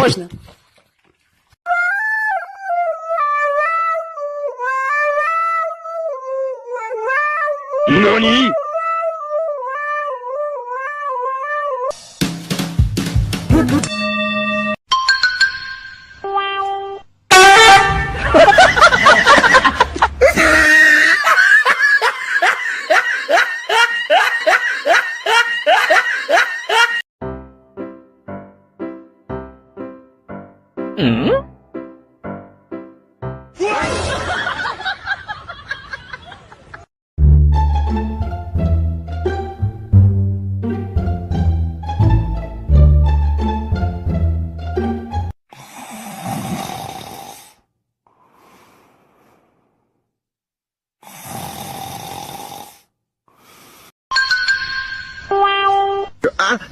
Можно. NANI?!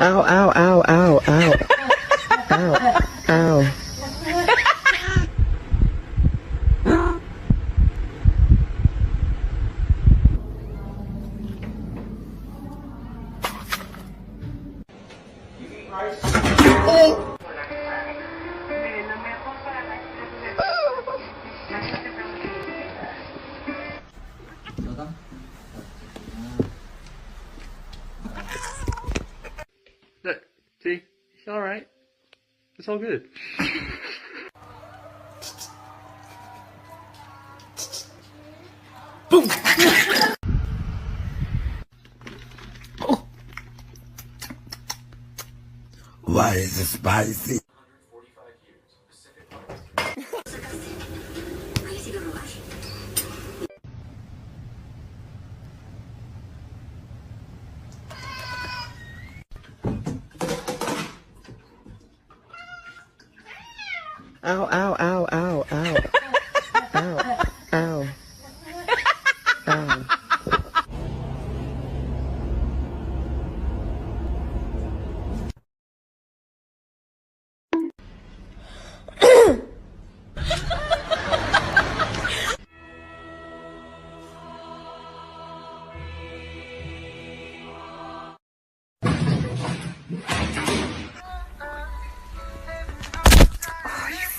Ow, ow, ow, ow, ow. Ow, ow. Look, see? It's alright. It's all good. Boom! Why is it spicy? Ow, ow, ow, ow, ow. Ow, ow. Ow.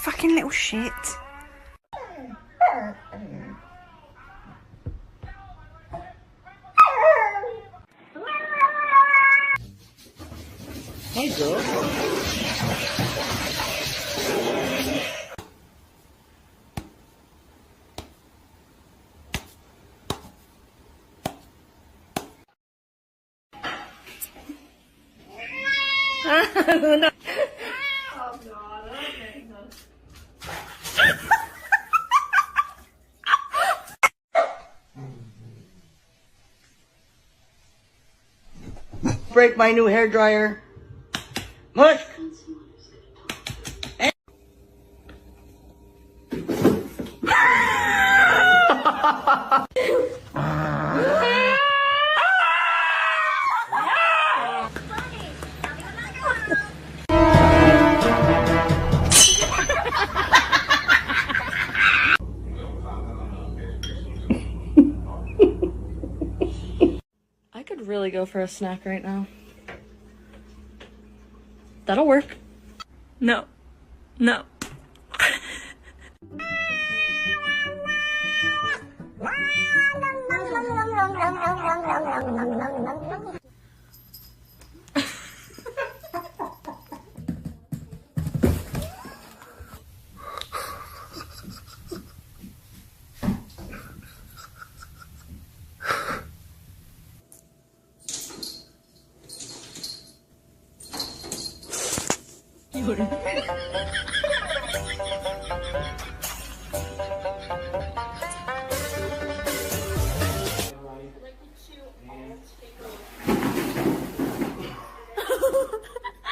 Fucking little shit. Hey, girl. No. Break my new hairdryer. Mush! I could really go for a snack right now. That'll work. No. No.